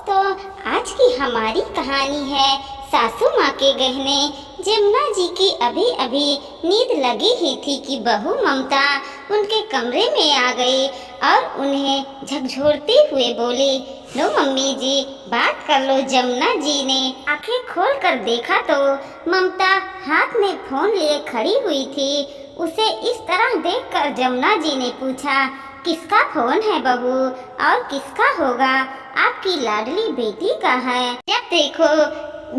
तो आज की हमारी कहानी है सासू माँ के गहने। जमुना जी की अभी अभी नींद लगी ही थी कि बहू ममता उनके कमरे में आ गई और उन्हें झकझोरते हुए बोली, लो मम्मी जी बात कर लो। जमुना जी ने आंखें खोल कर देखा तो ममता हाथ में फोन लिए खड़ी हुई थी। उसे इस तरह देखकर जमुना जी ने पूछा, किसका फोन है बहू और किसका होगा? आपकी लाडली बेटी का है। जब देखो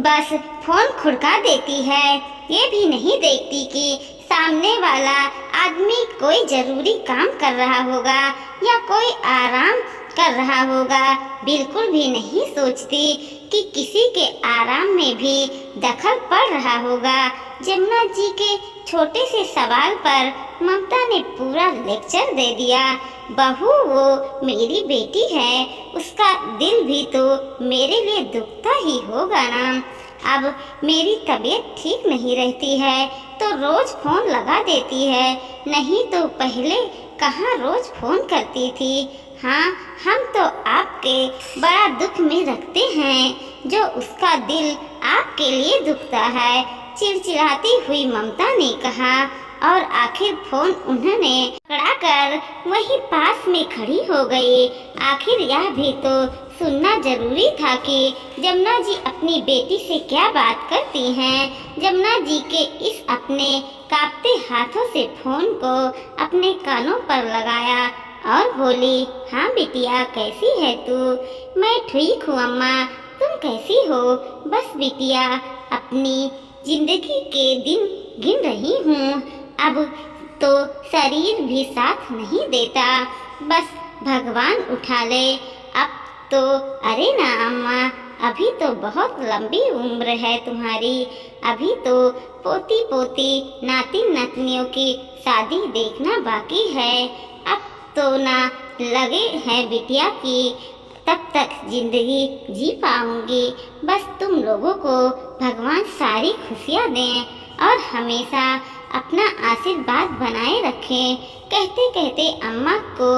बस फोन खुड़का देती है, ये भी नहीं देखती कि सामने वाला आदमी कोई जरूरी काम कर रहा होगा या कोई आराम कर रहा होगा। बिल्कुल भी नहीं सोचती कि किसी के आराम में भी दखल पड़ रहा होगा। जमुना जी के छोटे से सवाल पर ममता ने पूरा लेक्चर दे दिया। बहू वो मेरी बेटी है, उसका दिल भी तो मेरे लिए दुखता ही होगा ना। अब मेरी तबीयत ठीक नहीं रहती है तो रोज फोन लगा देती है, नहीं तो पहले कहाँ रोज फोन करती थी। हाँ, हम तो आपके बड़ा दुख में रखते हैं जो उसका दिल आपके लिए दुखता है, चिड़चिड़ाती हुई ममता ने कहा। और आखिर फोन उन्होंने पकड़ाकर वहीं पास में खड़ी हो गई। आखिर यह भी तो सुनना जरूरी था कि जमुना जी अपनी बेटी से क्या बात करती हैं। जमुना जी के इस अपने कांपते हाथों से फोन को अपने कानों पर लगाया और बोली, हाँ बिटिया कैसी है तू? मैं ठीक हूँ अम्मा, तुम कैसी हो? बस बिटिया अपनी जिंदगी के दिन गिन रही हूँ। अब तो शरीर भी साथ नहीं देता, बस भगवान उठा ले। अब तो अरे ना अम्मा, अभी तो बहुत लंबी उम्र है तुम्हारी, अभी तो पोती पोती नाती नातनियों की शादी देखना बाकी है। अब तो ना लगे हैं बिटिया की तब तक जिंदगी जी पाऊंगी। बस तुम लोगों को भगवान सारी खुशियाँ दें और हमेशा अपना आशीर्वाद बनाए रखें। कहते कहते अम्मा को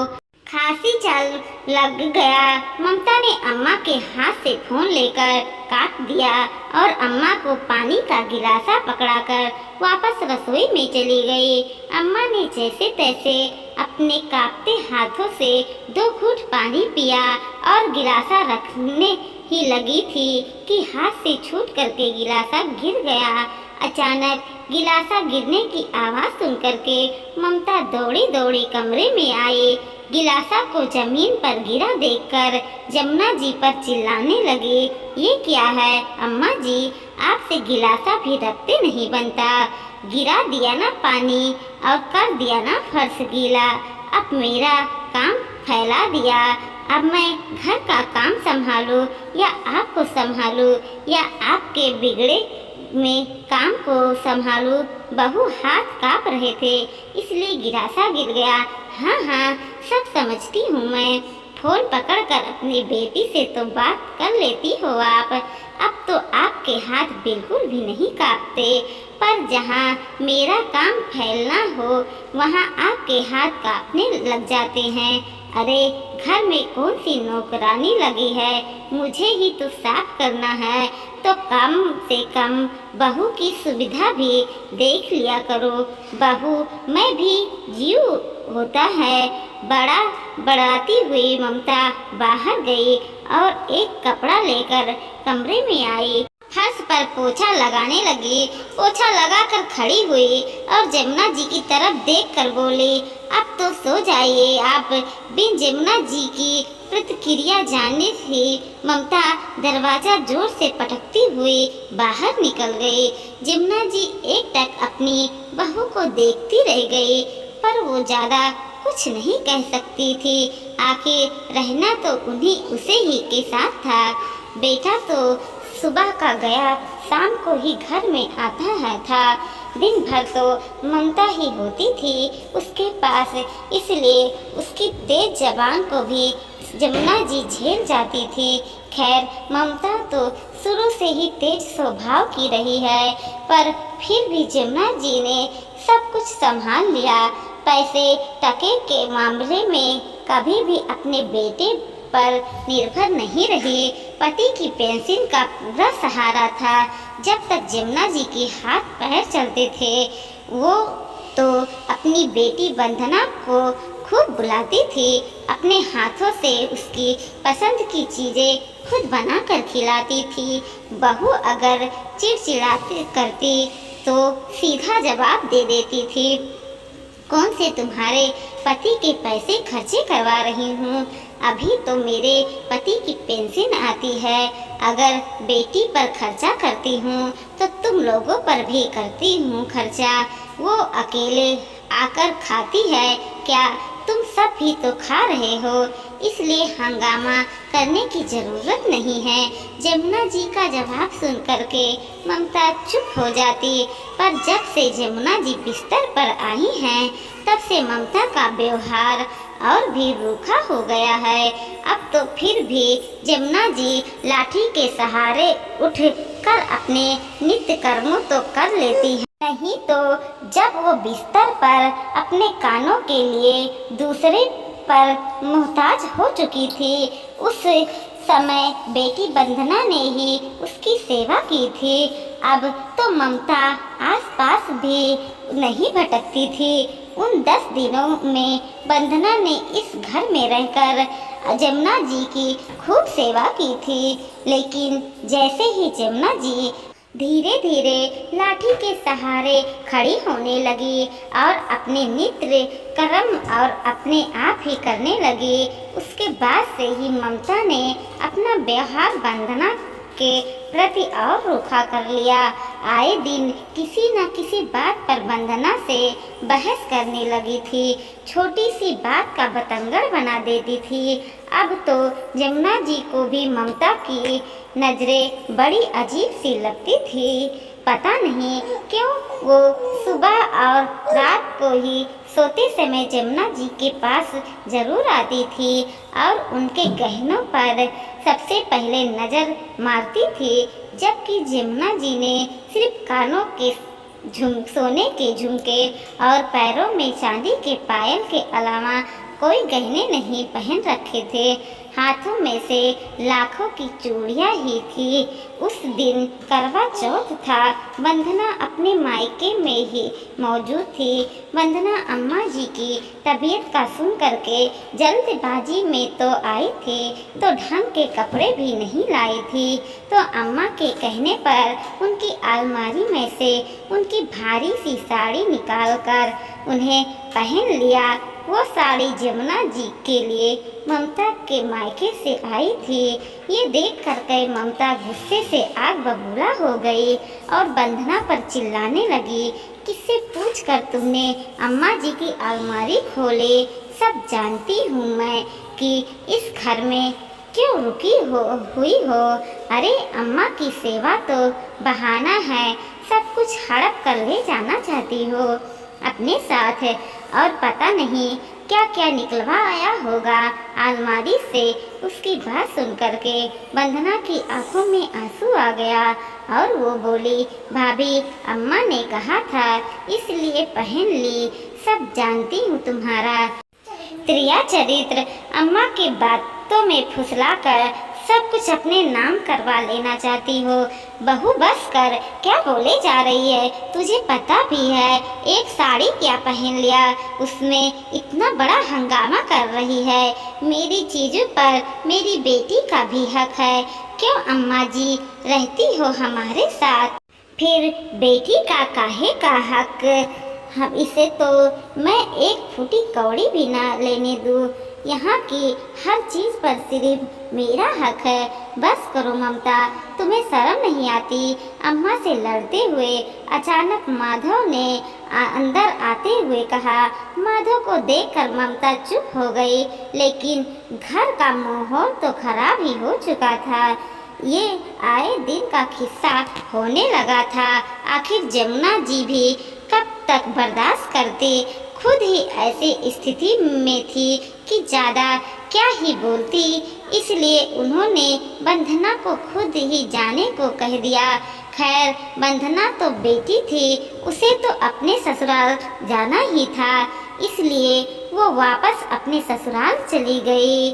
खांसी चल लग गया। ममता ने अम्मा के हाथ से फोन लेकर काट दिया और अम्मा को पानी का गिलासा पकड़ाकर वापस रसोई में चली गई। अम्मा ने जैसे तैसे अपने कांपते हाथों से 2 घूंट पानी पिया और गिलासा रखने ही लगी थी कि हाथ से छूट करके गिलासा गिर गया। अचानक गिलासा गिरने की आवाज़ सुनकर के ममता दौड़ी दौड़ी कमरे में आई। गिलासा को जमीन पर गिरा देखकर जमुना जी पर चिल्लाने लगी, ये क्या है अम्मा जी, आपसे गिलासा भी रखते नहीं बनता। गिरा दिया ना पानी और कर दिया ना फर्श गीला, अब मेरा काम फैला दिया। अब मैं घर का काम संभालूं या आपको संभालूं या आपके बिगड़े में काम को संभालूं? बहू हाथ कांप रहे थे इसलिए गिलासा गिर गया। हाँ हाँ सब समझती हूँ मैं, फोन पकड़कर अपनी बेटी से तो बात कर लेती हो आप। अब तो आपके हाथ बिल्कुल भी नहीं कांपते, पर जहाँ मेरा काम फैलना हो वहाँ आपके हाथ कांपने लग जाते हैं। अरे घर में कौन सी नौकरानी लगी है, मुझे ही तो साफ करना है, तो कम से कम बहू की सुविधा भी देख लिया करो। बहू मैं भी जीव होता है। बढ़ाती हुई ममता बाहर गई और एक कपड़ा लेकर कमरे में आई। फर्श पर पोछा लगाने लगी। पोछा लगाकर खड़ी हुई और जमुना जी की तरफ देखकर बोली, अब तो सो जाइए आप। बिन जमुना जी की प्रतिक्रिया जानने से ममता दरवाजा जोर से पटकती हुई बाहर निकल गई। जमुना जी एकटक अपनी बहू को देखती रह गई, पर वो ज्यादा कुछ नहीं कह सकती थी। आखिर रहना तो उन्हीं उसे ही के साथ था। बेटा तो सुबह का गया, शाम को ही घर में आता है था। दिन भर तो ममता ही होती थी उसके पास, इसलिए उसकी तेज जबान को भी जमुना जी झेल जाती थी। खैर ममता तो शुरू से ही तेज स्वभाव की रही है, पर फिर भी जमुना जी ने सब कुछ संभाल लिया। पैसे टके के मामले में कभी भी अपने बेटे पर निर्भर नहीं रही। पति की पेंशन का पूरा सहारा था। जब तक जमुना जी के हाथ पैर चलते थे, वो तो अपनी बेटी वंदना को खूब बुलाती थी। अपने हाथों से उसकी पसंद की चीज़ें खुद बनाकर खिलाती थी। बहू अगर चिड़चिड़ाती करती तो सीधा जवाब दे देती थी, कौन से तुम्हारे पति के पैसे खर्चे करवा रही हूँ, अभी तो मेरे पति की पेंशन आती है। अगर बेटी पर खर्चा करती हूँ तो तुम लोगों पर भी करती हूँ खर्चा। वो अकेले आकर खाती है क्या? तुम सब भी तो खा रहे हो, इसलिए हंगामा करने की जरूरत नहीं है। जमुना जी का जवाब सुन करके ममता चुप हो जाती। पर जब से जमुना जी बिस्तर पर आई हैं, तब से ममता का व्यवहार और भी रूखा हो गया है। अब तो फिर भी जमुना जी लाठी के सहारे उठ कर अपने नित्य कर्मों तो कर लेती है, नहीं तो जब वो बिस्तर पर अपने कानों के लिए दूसरे पर मोहताज हो चुकी थी, उस समय बेटी वंदना ने ही उसकी सेवा की थी। अब तो ममता आसपास भी नहीं भटकती थी। उन 10 दिनों में वंदना ने इस घर में रहकर जमुना जी की खूब सेवा की थी। लेकिन जैसे ही जमुना जी धीरे धीरे लाठी के सहारे खड़ी होने लगी और अपने नित्य कर्म और अपने आप ही करने लगी, उसके बाद से ही ममता ने अपना व्यवहार वंदना के प्रति और रूखा कर लिया। आए दिन किसी न किसी बात पर वंदना से बहस करने लगी थी। छोटी सी बात का बतंगड़ बना देती थी। अब तो जमुना जी को भी ममता की नजरें बड़ी अजीब सी लगती थी। पता नहीं क्यों वो सुबह और रात को ही सोते समय जमुना जी के पास जरूर आती थी और उनके गहनों पर सबसे पहले नज़र मारती थी। जबकि जमुना जी ने सिर्फ कानों के सोने के झुमके और पैरों में चांदी के पायल के अलावा कोई गहने नहीं पहन रखे थे। हाथों में से लाखों की चूड़ियाँ ही थी। उस दिन करवा चौथ था। वंदना अपने मायके में ही मौजूद थी। वंदना अम्मा जी की तबीयत का सुन करके जल्दबाजी में तो आई थी, तो ढंग के कपड़े भी नहीं लाई थी। तो अम्मा के कहने पर उनकी अलमारी में से उनकी भारी सी साड़ी निकालकर उन्हें पहन लिया। वो साड़ी जमुना जी के लिए ममता के मायके से आई थी। ये देख कर के ममता गुस्से से आग बबूला हो गई और वंदना पर चिल्लाने लगी, किससे पूछ कर तुमने अम्मा जी की अलमारी खोले? सब जानती हूँ मैं कि इस घर में क्यों रुकी हुई हो। अरे अम्मा की सेवा तो बहाना है, सब कुछ हड़प कर ले जाना चाहती हो अपने साथ, और पता नहीं क्या क्या निकलवा आया होगा अलमारी से। उसकी बात सुन करके वंदना की आंखों में आंसू आ गया और वो बोली, भाभी अम्मा ने कहा था इसलिए पहन ली, सब जानती हूँ तुम्हारा त्रिया चरित्र। अम्मा की बातों में फुसलाकर सब कुछ अपने नाम करवा लेना चाहती हो। बहू बस कर, क्या बोले जा रही है? तुझे पता भी है एक साड़ी क्या पहन लिया, उसमें इतना बड़ा हंगामा कर रही है। मेरी चीज़ों पर मेरी बेटी का भी हक है। क्यों अम्मा जी रहती हो हमारे साथ, फिर बेटी का काहे का हक? हम इसे तो मैं एक फूटी कौड़ी भी ना लेने दूँ। यहाँ की हर चीज़ पर सिर्फ मेरा हक है। बस करो ममता, तुम्हें शर्म नहीं आती? अम्मा से लड़ते हुए अचानक माधव ने अंदर आते हुए कहा। माधव को देखकर ममता चुप हो गई, लेकिन घर का माहौल तो खराब ही हो चुका था। ये आए दिन का किस्सा होने लगा था। आखिर जमुना जी भी कब तक बर्दाश्त करती? खुद ही ऐसी स्थिति में थी कि ज़्यादा क्या ही बोलती, इसलिए उन्होंने वंदना को खुद ही जाने को कह दिया। खैर वंदना तो बेटी थी, उसे तो अपने ससुराल जाना ही था, इसलिए वो वापस अपने ससुराल चली गई।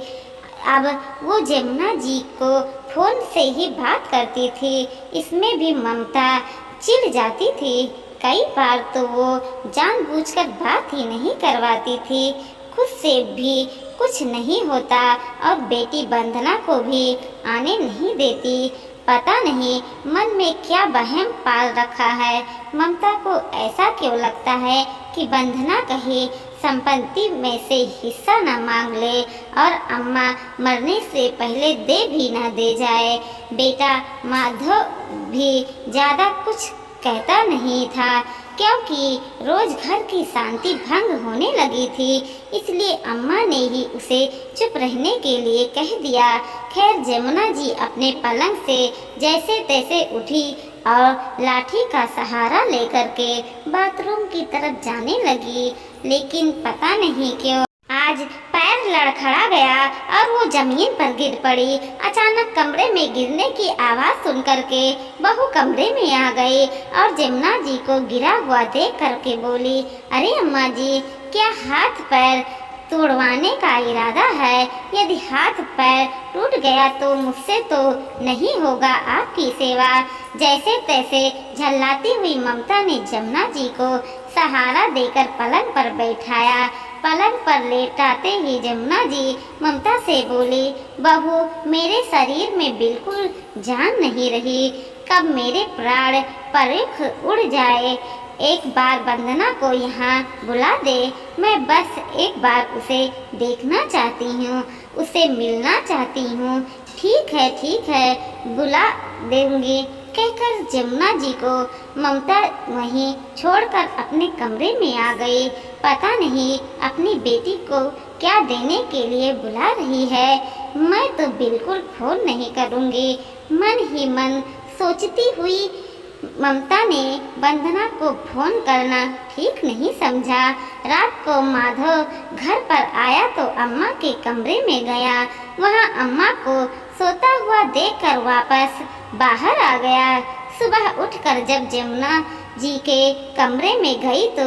अब वो जमुना जी को फोन से ही बात करती थी। इसमें भी ममता चिढ़ जाती थी। कई बार तो वो जानबूझकर बात ही नहीं करवाती थी। खुद से भी कुछ नहीं होता और बेटी वंदना को भी आने नहीं देती। पता नहीं मन में क्या वहम पाल रखा है। ममता को ऐसा क्यों लगता है कि वंदना कहीं संपत्ति में से हिस्सा न मांग ले और अम्मा मरने से पहले दे भी न दे जाए। बेटा माधव भी ज़्यादा कुछ कहता नहीं था, क्योंकि रोज घर की शांति भंग होने लगी थी। इसलिए अम्मा ने ही उसे चुप रहने के लिए कह दिया। खैर जमुना जी अपने पलंग से जैसे तैसे उठी और लाठी का सहारा लेकर के बाथरूम की तरफ जाने लगी। लेकिन पता नहीं क्यों आज पैर लड़खड़ा गया और वो जमीन पर गिर पड़ी। अचानक कमरे में गिरने की आवाज़ सुन करके बहू कमरे में आ गई और जमुना जी को गिरा हुआ देख करके बोली, अरे अम्मा जी, क्या हाथ पैर तोड़वाने का इरादा है? यदि हाथ पैर टूट गया तो मुझसे तो नहीं होगा आपकी सेवा। जैसे तैसे झल्लाती हुई ममता ने जमुना जी को सहारा देकर पलंग पर बैठाया। पलंग पर लेटाते ही जमुना जी ममता से बोली, बहू, मेरे शरीर में बिल्कुल जान नहीं रही। कब मेरे प्राण परीख उड़ जाए। एक बार वंदना को यहाँ बुला दे। मैं बस एक बार उसे देखना चाहती हूँ, उससे मिलना चाहती हूँ। ठीक है, बुला देंगी, कहकर जमुना जी को ममता वहीं छोड़कर अपने कमरे में आ गई। पता नहीं अपनी बेटी को क्या देने के लिए बुला रही है। मैं तो बिल्कुल फोन नहीं करूँगी, मन ही मन सोचती हुई ममता ने वंदना को फोन करना ठीक नहीं समझा। रात को माधव घर पर आया तो अम्मा के कमरे में गया। वहाँ अम्मा को सोता हुआ देखकर वापस बाहर आ गया। सुबह उठकर जब जमुना जी के कमरे में गई तो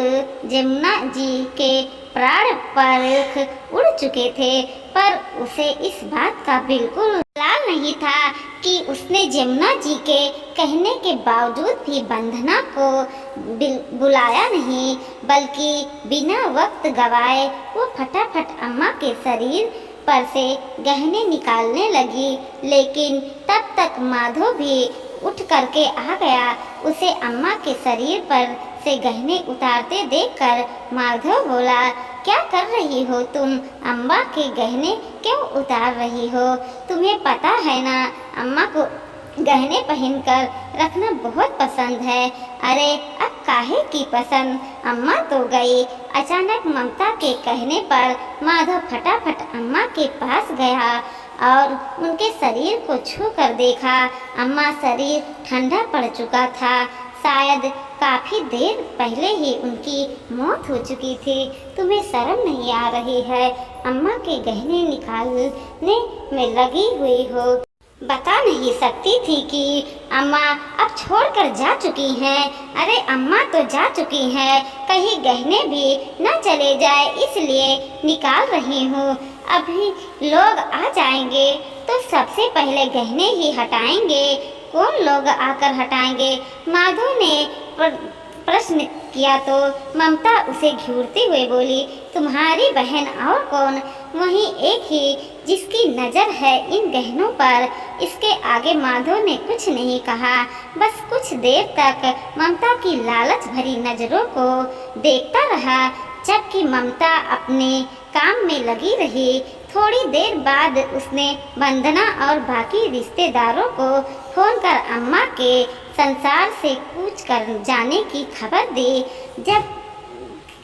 जमुना जी के प्राण परीख उड़ चुके थे, पर उसे इस बात का बिल्कुल ख्याल नहीं था कि उसने जमुना जी के कहने के बावजूद भी वंदना को बुलाया नहीं, बल्कि बिना वक्त गवाए वो फटाफट अम्मा के शरीर पर से गहने निकालने लगी। लेकिन तब तक माधव भी उठ करके आ गया। उसे अम्मा के शरीर पर से गहने उतारते देखकर माधव बोला, क्या कर रही हो तुम? अम्मा के गहने क्यों उतार रही हो? तुम्हें पता है ना, अम्मा को गहने पहनकर रखना बहुत पसंद है। अरे अब काहे की पसंद, अम्मा तो गई। अचानक ममता के कहने पर माधव फटाफट अम्मा के पास गया और उनके शरीर को छू कर देखा। अम्मा शरीर ठंडा पड़ चुका था। शायद काफ़ी देर पहले ही उनकी मौत हो चुकी थी। तुम्हें शर्म नहीं आ रही है? अम्मा के गहने निकालने में लगी हुई हो। बता नहीं सकती थी कि अम्मा अब छोड़कर जा चुकी हैं। अरे अम्मा तो जा चुकी हैं, कहीं गहने भी न चले जाए इसलिए निकाल रही हूँ। अभी लोग आ जाएंगे तो सबसे पहले गहने ही हटाएंगे। कौन लोग आकर हटाएंगे? माधव ने प्रश्न किया तो ममता उसे घूरते हुए बोली, तुम्हारी बहन और कौन? वहीं एक ही जिसकी नज़र है इन गहनों पर। इसके आगे माधव ने कुछ नहीं कहा। बस कुछ देर तक ममता की लालच भरी नज़रों को देखता रहा, जबकि ममता अपने काम में लगी रही। थोड़ी देर बाद उसने वंदना और बाकी रिश्तेदारों को फोन कर अम्मा के संसार से कूच कर जाने की खबर दी। जब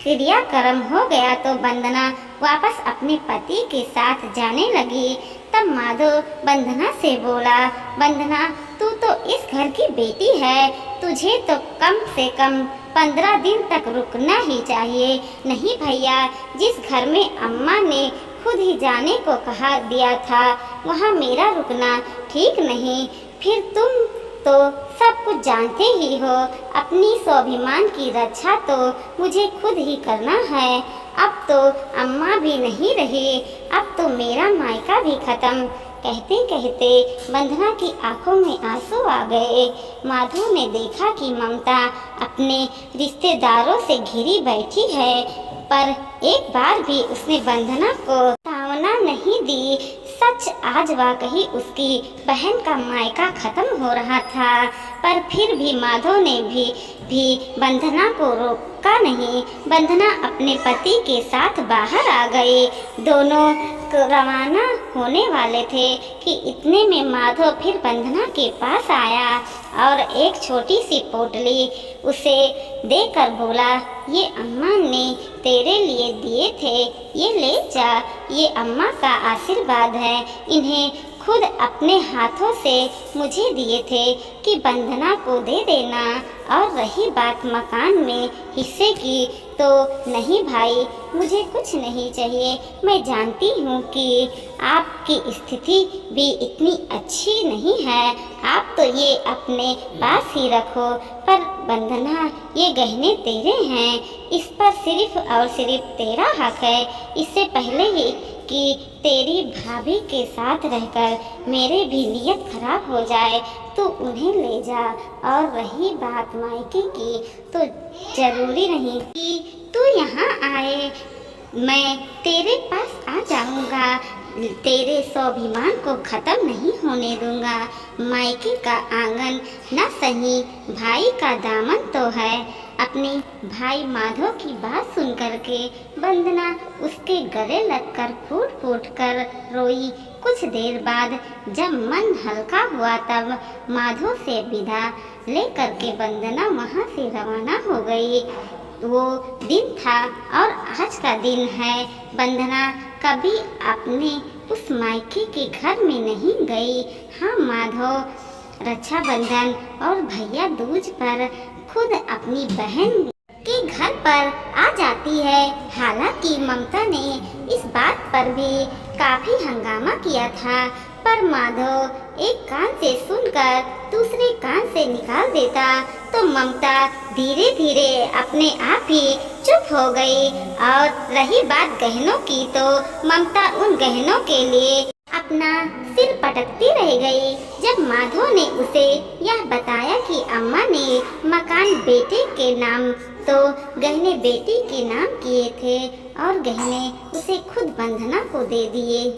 क्रियाक्रम हो गया तो वंदना वापस अपने पति के साथ जाने लगी। तब माधव वंदना से बोला, वंदना, तू तो इस घर की बेटी है, तुझे तो कम से कम 15 दिन तक रुकना ही चाहिए। नहीं भैया, जिस घर में अम्मा ने खुद ही जाने को कहा दिया था वहाँ मेरा रुकना ठीक नहीं। फिर तुम तो सब कुछ जानते ही हो, अपनी स्वाभिमान की रक्षा तो मुझे खुद ही करना है। अब तो अम्मा भी नहीं रही, अब तो मेरा मायका भी खत्म। कहते कहते वंदना की आंखों में आंसू आ गए। माधव ने देखा कि ममता अपने रिश्तेदारों से घिरी बैठी है, पर एक बार भी उसने वंदना को सामना नहीं दी। सच आज वाकई उसकी बहन का मायका खत्म हो रहा था, पर फिर भी माधव ने भी वंदना को रोका नहीं। वंदना अपने पति के साथ बाहर आ गई। दोनों रवाना होने वाले थे कि इतने में माधव फिर वंदना के पास आया और एक छोटी सी पोटली उसे देकर बोला, ये अम्मा ने तेरे लिए दिए थे, ये ले जा, ये अम्मा का आशीर्वाद है। इन्हें खुद अपने हाथों से मुझे दिए थे कि वंदना को दे देना। और रही बात मकान में हिस्से की, तो नहीं भाई, मुझे कुछ नहीं चाहिए। मैं जानती हूँ कि आपकी स्थिति भी इतनी अच्छी नहीं है, आप तो ये अपने पास ही रखो। पर वंदना, ये गहने तेरे हैं, इस पर सिर्फ और सिर्फ तेरा हक है। इससे पहले ही कि तेरी भाभी के साथ रहकर मेरे भी नियत खराब हो जाए, तो उन्हें ले जा। और रही बात मायके की, तो जरूरी नहीं कि तू यहाँ आए, मैं तेरे पास आ जाऊँगा, तेरे स्वाभिमान को खत्म नहीं होने दूंगा। मायके का आंगन न सही, भाई का दामन तो है। अपनी भाई माधव की बात सुन करके वंदना उसके गले लगकर फूट फूट कर रोई। कुछ देर बाद जब मन हल्का हुआ, तब माधव से विदा लेकर के वंदना वहाँ से रवाना हो गई। वो दिन था और आज का दिन है। वंदना कभी अपने उस मायके के घर में नहीं गई। हाँ, माधव रक्षाबंधन और भैया दूज पर खुद अपनी बहन के घर पर आ जाती है। हालांकि ममता ने इस बात पर भी काफी हंगामा किया था, पर माधव एक कान से सुनकर दूसरे कान से निकाल देता, तो ममता धीरे धीरे अपने आप ही चुप हो गई। और रही बात गहनों की, तो ममता उन गहनों के लिए अपना सिर पटकती रह गई। जब माधव ने उसे यह बताया कि अम्मा ने मकान बेटे के नाम, तो गहने बेटी के नाम किए थे और गहने उसे खुद वंदना को दे दिए।